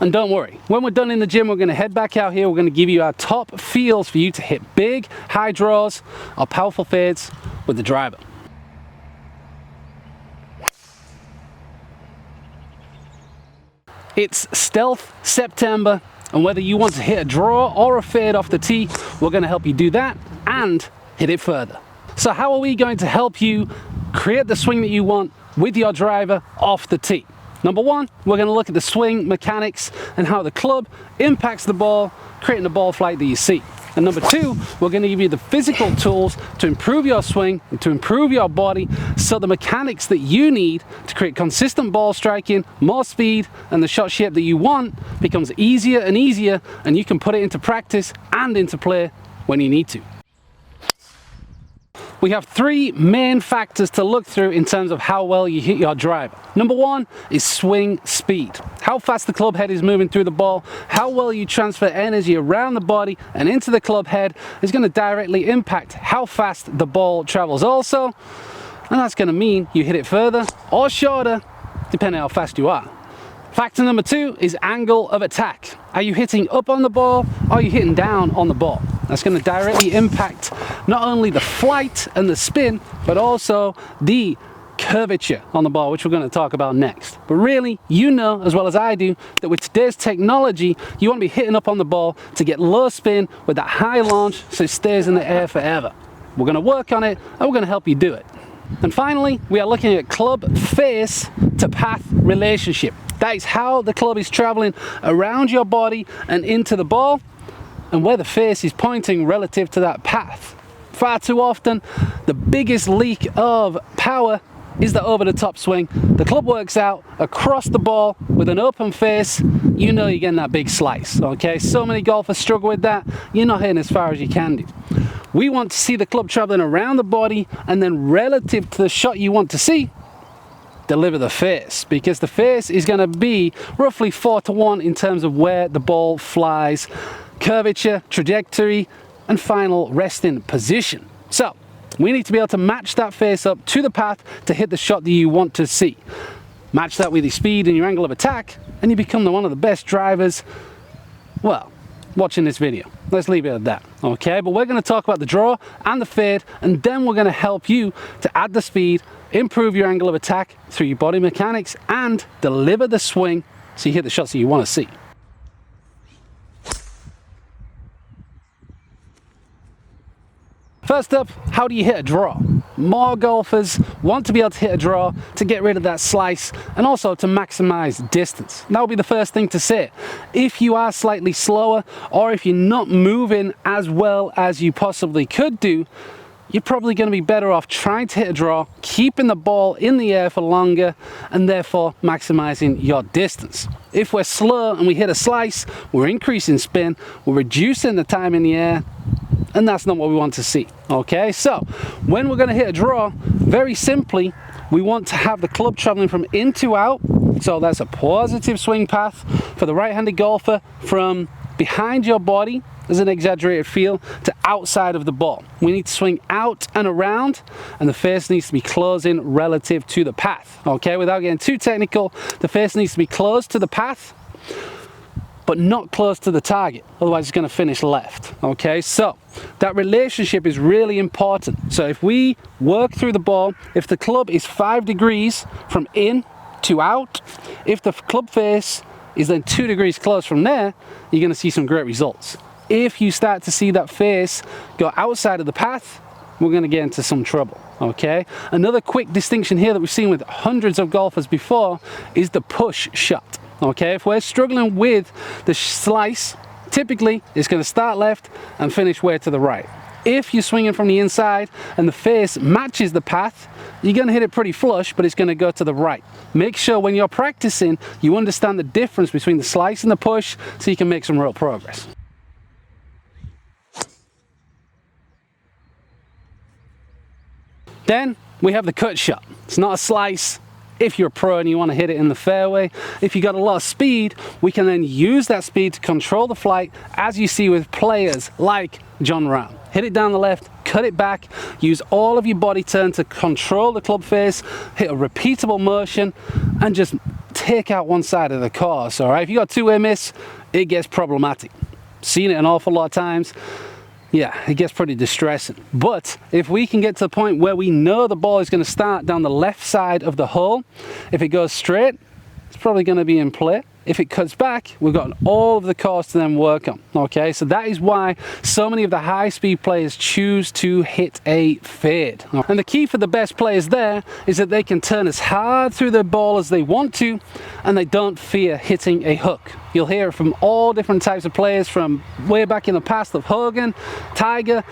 And don't worry, when we're done in the gym, we're going to head back out here. We're going to give you our top feels for you to hit big, high draws or powerful fades with the driver. It's Stealth September, and whether you want to hit a draw or a fade off the tee, we're going to help you do that and hit it further. So how are we going to help you create the swing that you want with your driver off the tee? Number one, we're going to look at the swing mechanics and how the club impacts the ball, creating the ball flight that you see. And number two, we're going to give you the physical tools to improve your swing and to improve your body, so the mechanics that you need to create consistent ball striking, more speed, and the shot shape that you want becomes easier and easier, and you can put it into practice and into play when you need to. We have three main factors to look through in terms of how well you hit your driver. Number one is swing speed. How fast the club head is moving through the ball, how well you transfer energy around the body and into the club head is going to directly impact how fast the ball travels also. And that's going to mean you hit it further or shorter, depending how fast you are. Factor number two is angle of attack. Are you hitting up on the ball or are you hitting down on the ball? That's going to directly impact not only the flight and the spin, but also the curvature on the ball, which we're going to talk about next. But really, you know as well as I do that with today's technology, you want to be hitting up on the ball to get low spin with that high launch so it stays in the air forever. We're going to work on it and we're going to help you do it. And finally, we are looking at club face to path relationship. That is how the club is traveling around your body and into the ball, and where the face is pointing relative to that path. Far too often, the biggest leak of power is the over-the-top swing. The club works out across the ball with an open face. You know you're getting that big slice, okay? So many golfers struggle with that. You're not hitting as far as you can do. We want to see the club traveling around the body, and then relative to the shot you want to see, deliver the face, because the face is going to be roughly 4-to-1 in terms of where the ball flies, curvature, trajectory, and final resting position. So we need to be able to match that face up to the path to hit the shot that you want to see. Match that with your speed and your angle of attack, and you become one of the best drivers, well, watching this video. Let's leave it at that, okay? But we're going to talk about the draw and the fade, and then we're going to help you to add the speed, improve your angle of attack through your body mechanics, and deliver the swing so you hit the shots that you want to see. First up, how do you hit a draw? More golfers want to be able to hit a draw to get rid of that slice and also to maximize distance. That would be the first thing to say. If you are slightly slower or if you're not moving as well as you possibly could do, you're probably going to be better off trying to hit a draw, keeping the ball in the air for longer, and therefore maximizing your distance. If we're slow and we hit a slice, we're increasing spin, we're reducing the time in the air, and that's not what we want to see, okay? So when we're going to hit a draw, very simply, we want to have the club traveling from in to out. So that's a positive swing path for the right-handed golfer, from behind your body, as an exaggerated feel, to outside of the ball. We need to swing out and around, and the face needs to be closing relative to the path, okay? Without getting too technical, the face needs to be close to the path, but not close to the target, otherwise it's going to finish left, okay? So that relationship is really important. So if we work through the ball, if the club is 5 degrees from in to out, if the club face is then 2 degrees close from there, you're going to see some great results. If you start to see that face go outside of the path, we're going to get into some trouble, okay? Another quick distinction here that we've seen with hundreds of golfers before is the push shot. Okay, if we're struggling with the slice, typically it's going to start left and finish way to the right. If you're swinging from the inside and the face matches the path, you're going to hit it pretty flush, but it's going to go to the right. Make sure when you're practicing, you understand the difference between the slice and the push so you can make some real progress. Then we have the cut shot. It's not a slice. If you're a pro and you want to hit it in the fairway, if you got a lot of speed, we can then use that speed to control the flight, as you see with players like Jon Rahm. Hit it down the left, cut it back, use all of your body turn to control the club face, hit a repeatable motion, and just take out one side of the course, all right? If you got two-way miss, it gets problematic. Seen it an awful lot of times. Yeah, it gets pretty distressing. But if we can get to the point where we know the ball is going to start down the left side of the hole, if it goes straight, it's probably going to be in play. If it cuts back, we've got all of the course to then work on. Okay, so that is why so many of the high speed players choose to hit a fade. And the key for the best players there is that they can turn as hard through the ball as they want to, and they don't fear hitting a hook. You'll hear it from all different types of players, from way back in the past of Hogan, Tiger.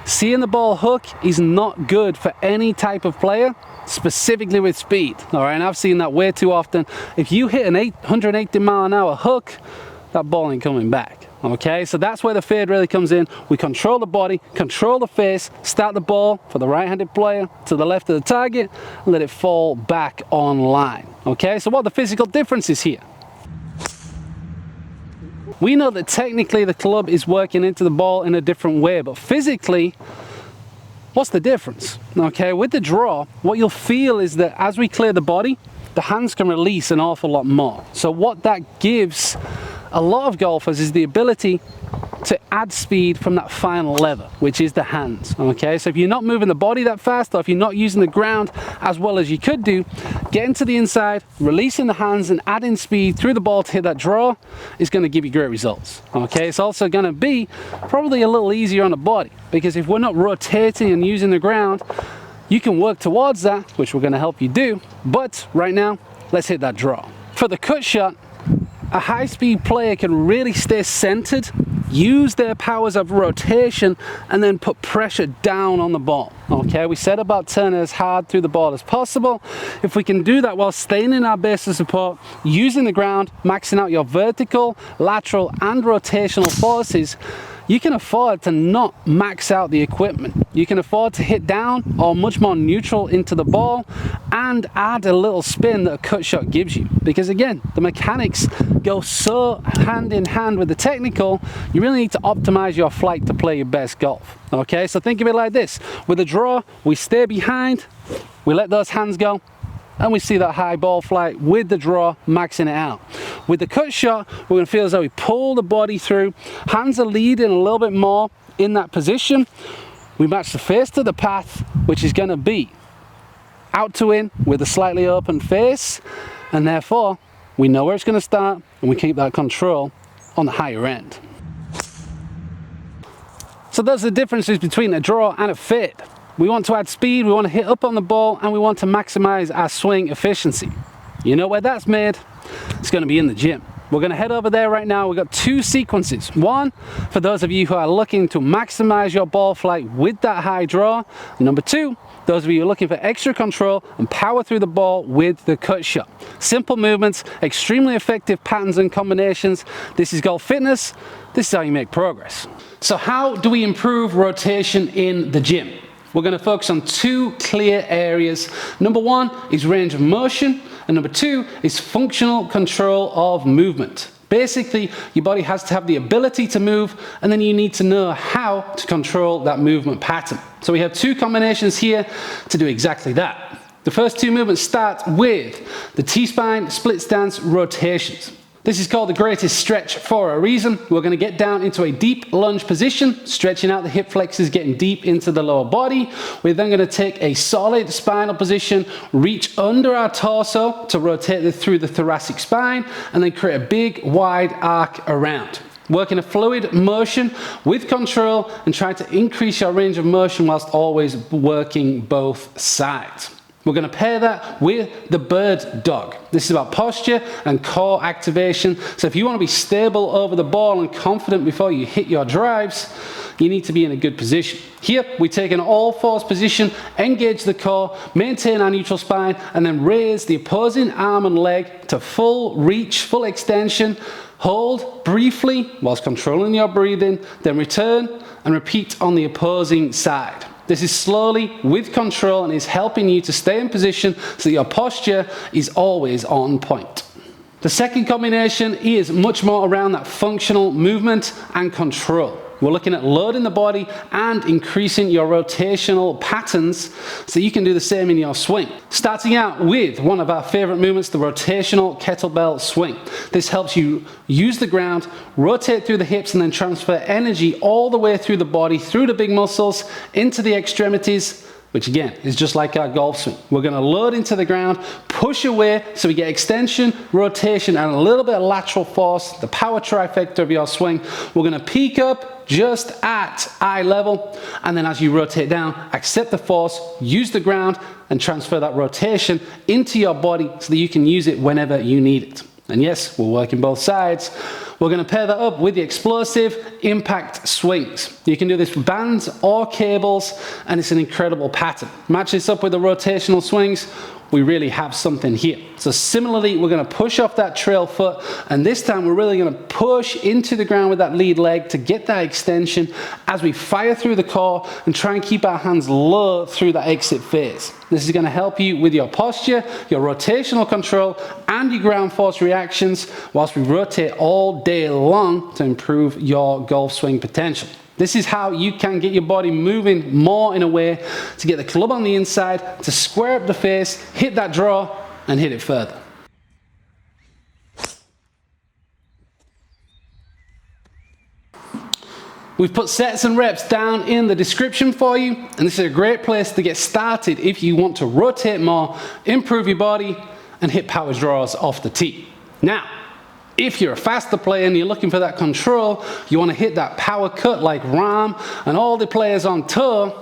Seeing the ball hook is not good for any type of player, specifically with speed. All right, and I've seen that way too often. If you hit an 180 mile an hour hook, that ball ain't coming back. Okay, so that's where the fade really comes in. We control the body, control the face, start the ball for the right-handed player to the left of the target, and let it fall back on line. Okay, so what are the physical differences here? We know that technically the club is working into the ball in a different way, but physically, what's the difference? Okay, with the draw, what you'll feel is that as we clear the body, the hands can release an awful lot more. So what that gives a lot of golfers is the ability to add speed from that final lever, which is the hands. Okay, so if you're not moving the body that fast, or if you're not using the ground as well as you could do, getting to the inside, releasing the hands and adding speed through the ball to hit that draw is going to give you great results. Okay, it's also going to be probably a little easier on the body, because if we're not rotating and using the ground, you can work towards that, which we're going to help you do. But right now, let's hit that draw. For the cut shot, a high-speed player can really stay centered, use their powers of rotation, and then put pressure down on the ball. Okay, we said about turning as hard through the ball as possible. If we can do that while staying in our base of support, using the ground, maxing out your vertical, lateral, and rotational forces, you can afford to not max out the equipment. You can afford to hit down or much more neutral into the ball and add a little spin that a cut shot gives you. Because again, the mechanics go so hand in hand with the technical, you really need to optimize your flight to play your best golf. Okay, so think of it like this. With a draw, we stay behind, we let those hands go, and we see that high ball flight with the draw, maxing it out. With the cut shot, we're going to feel as though we pull the body through, hands are leading a little bit more in that position. We match the face to the path, which is going to be out to in with a slightly open face, and therefore we know where it's going to start, and we keep that control on the higher end. So those are the differences between a draw and a fade. We want to add speed, we want to hit up on the ball, and we want to maximize our swing efficiency. You know where that's made? It's going to be in the gym. We're going to head over there right now. We've got two sequences. One, for those of you who are looking to maximize your ball flight with that high draw. Number two, those of you who are looking for extra control and power through the ball with the cut shot. Simple movements, extremely effective patterns and combinations. This is golf fitness. This is how you make progress. So how do we improve rotation in the gym? We're going to focus on two clear areas. Number one is range of motion, and number two is functional control of movement. Basically, your body has to have the ability to move, and then you need to know how to control that movement pattern. So we have two combinations here to do exactly that. The first two movements start with the T-spine split stance rotations. This is called the greatest stretch for a reason. We're going to get down into a deep lunge position, stretching out the hip flexors, getting deep into the lower body. We're then going to take a solid spinal position, reach under our torso to rotate it through the thoracic spine, and then create a big wide arc around. Working a fluid motion with control and trying to increase your range of motion whilst always working both sides. We're going to pair that with the bird dog. This is about posture and core activation. So if you want to be stable over the ball and confident before you hit your drives, you need to be in a good position. Here, we take an all-fours position, engage the core, maintain our neutral spine, and then raise the opposing arm and leg to full reach, full extension. Hold briefly whilst controlling your breathing, then return and repeat on the opposing side. This is slowly with control and is helping you to stay in position so that your posture is always on point. The second combination is much more around that functional movement and control. we're looking at loading the body and increasing your rotational patterns so you can do the same in your swing. Starting out with one of our favorite movements, the rotational kettlebell swing. This helps you use the ground, rotate through the hips, and then transfer energy all the way through the body, through the big muscles, into the extremities, which again is just like our golf swing. We're going to load into the ground, push away so we get extension, rotation, and a little bit of lateral force, the power trifecta of your swing. We're going to peak up just at eye level, and then as you rotate down, accept the force, use the ground, and transfer that rotation into your body so that you can use it whenever you need it. And yes, we're working both sides. We're going to pair that up with the explosive impact swings. You can do this with bands or cables, and it's an incredible pattern. Match this up with the rotational swings, we really have something here. So similarly, we're going to push off that trail foot, and this time we're really going to push into the ground with that lead leg to get that extension as we fire through the core and try and keep our hands low through that exit phase. This is going to help you with your posture, your rotational control, and your ground force reactions whilst we rotate all day long to improve your golf swing potential. This is how you can get your body moving more in a way to get the club on the inside, to square up the face, hit that draw, and hit it further. We've put sets and reps down in the description for you, and this is a great place to get started if you want to rotate more, improve your body, and hit power draws off the tee. Now, if you're a faster player and you're looking for that control, you want to hit that power cut like Rahm and all the players on tour,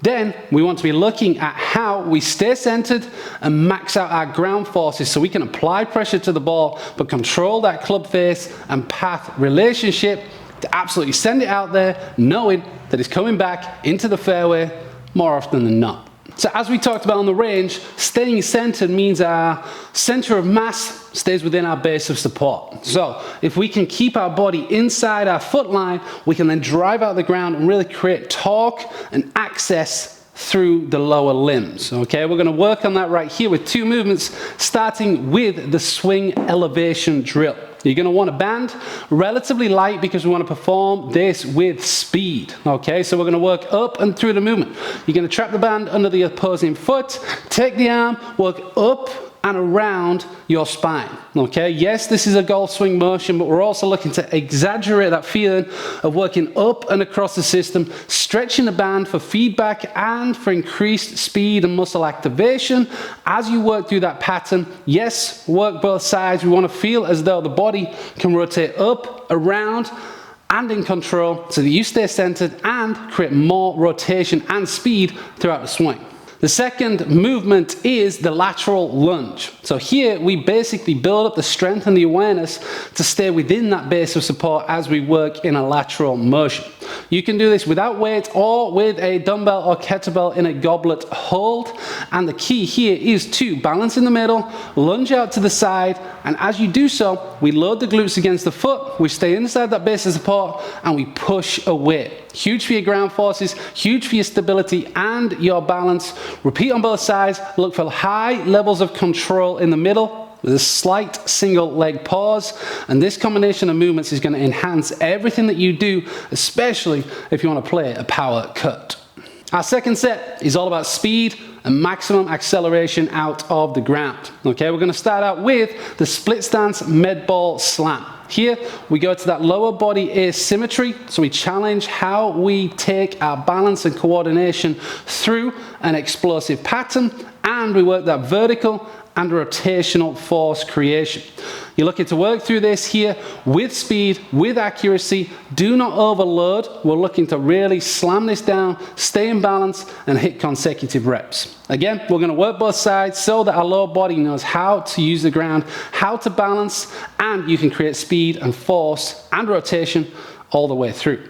then we want to be looking at how we stay centered and max out our ground forces so we can apply pressure to the ball but control that club face and path relationship to absolutely send it out there knowing that it's coming back into the fairway more often than not. So as we talked about on the range, staying centered means our center of mass stays within our base of support. So if we can keep our body inside our foot line, we can then drive out the ground and really create torque and access through the lower limbs. Okay, we're going to work on that right here with two movements, starting with the swing elevation drill. You're going to want a band relatively light because we want to perform this with speed. Okay, so we're going to work up and through the movement. You're going to trap the band under the opposing foot, take the arm, work up and around your spine. Okay, yes, this is a golf swing motion, but we're also looking to exaggerate that feeling of working up and across the system, stretching the band for feedback and for increased speed and muscle activation as you work through that pattern. Yes, work both sides. We want to feel as though the body can rotate up, around, and in control so that you stay centered and create more rotation and speed throughout the swing. The second movement is the lateral lunge. So here we basically build up the strength and the awareness to stay within that base of support as we work in a lateral motion. You can do this without weight or with a dumbbell or kettlebell in a goblet hold. And the key here is to balance in the middle, lunge out to the side, and as you do so, we load the glutes against the foot, we stay inside that base of support, and we push away. Huge for your ground forces, huge for your stability and your balance. Repeat on both sides. Look for high levels of control in the middle with a slight single leg pause. And this combination of movements is going to enhance everything that you do, especially if you want to play a power cut. Our second set is all about speed and maximum acceleration out of the ground. Okay, we're going to start out with the split stance med ball slam. Here we go to that lower body asymmetry, so we challenge how we take our balance and coordination through an explosive pattern, and we work that vertical and rotational force creation. You're looking to work through this here with speed, with accuracy. Do not overload. We're looking to really slam this down, stay in balance, and hit consecutive reps. Again, we're going to work both sides so that our lower body knows how to use the ground, how to balance, and you can create speed and force and rotation all the way through.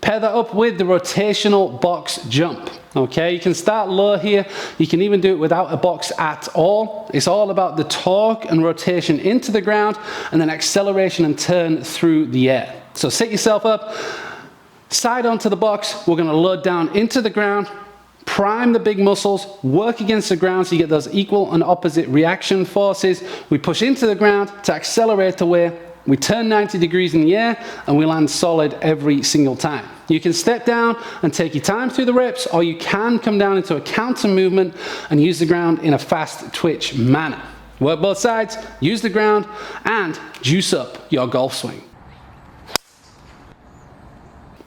Pair that up with the rotational box jump. Okay, you can start low here. You can even do it without a box at all. It's all about the torque and rotation into the ground and then acceleration and turn through the air. So set yourself up, side onto the box. We're going to load down into the ground, prime the big muscles, work against the ground so you get those equal and opposite reaction forces. We push into the ground to accelerate away we turn 90 degrees in the air, and we land solid every single time. You can step down and take your time through the reps, or you can come down into a counter movement and use the ground in a fast twitch manner. Work both sides, use the ground, and juice up your golf swing.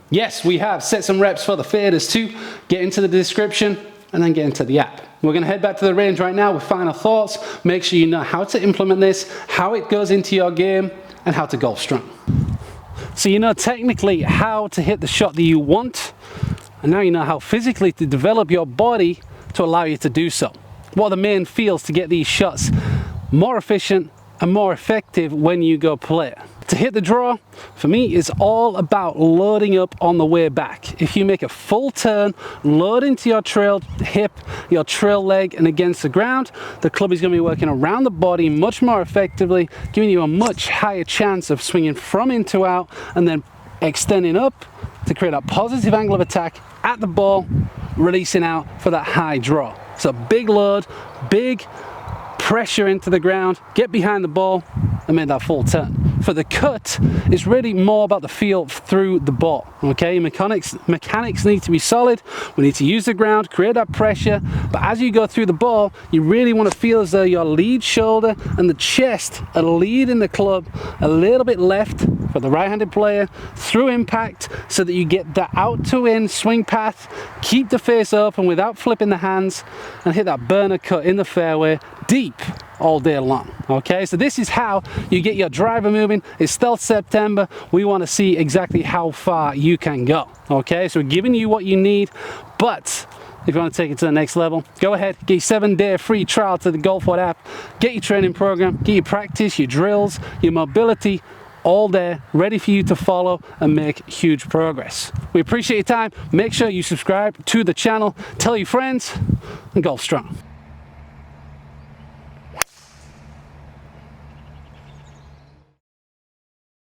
Yes, we have set some reps for the faders too. Get into the description and then get into the app. We're going to head back to the range right now with final thoughts. Make sure you know how to implement this, how it goes into your game, and how to golf strong. So you know technically how to hit the shot that you want, and now you know how physically to develop your body to allow you to do so. What are the main feels to get these shots more efficient and more effective when you go play? To hit the draw, for me, is all about loading up on the way back. If you make a full turn, load into your trail hip, your trail leg, and against the ground, the club is going to be working around the body much more effectively, giving you a much higher chance of swinging from in to out, and then extending up to create a positive angle of attack at the ball, releasing out for that high draw. So big load, big pressure into the ground, get behind the ball, and make that full turn. For the cut, it's really more about the feel through the ball. Okay, mechanics need to be solid. We need to use the ground, create that pressure, but as you go through the ball, you really want to feel as though your lead shoulder and the chest are leading the club a little bit left for the right-handed player through impact, so that you get the out to in swing path, keep the face open without flipping the hands, and hit that burner cut in the fairway deep all day long. Okay, so this is how you get your driver moving. It's still September. We want to see exactly how far you can go. Okay, so we're giving you what you need, but if you want to take it to the next level, go ahead, get your 7-day free trial to the GolfWhat app, get your training program, get your practice, your drills, your mobility, all there, ready for you to follow and make huge progress. We appreciate your time. Make sure you subscribe to the channel, tell your friends, and golf strong.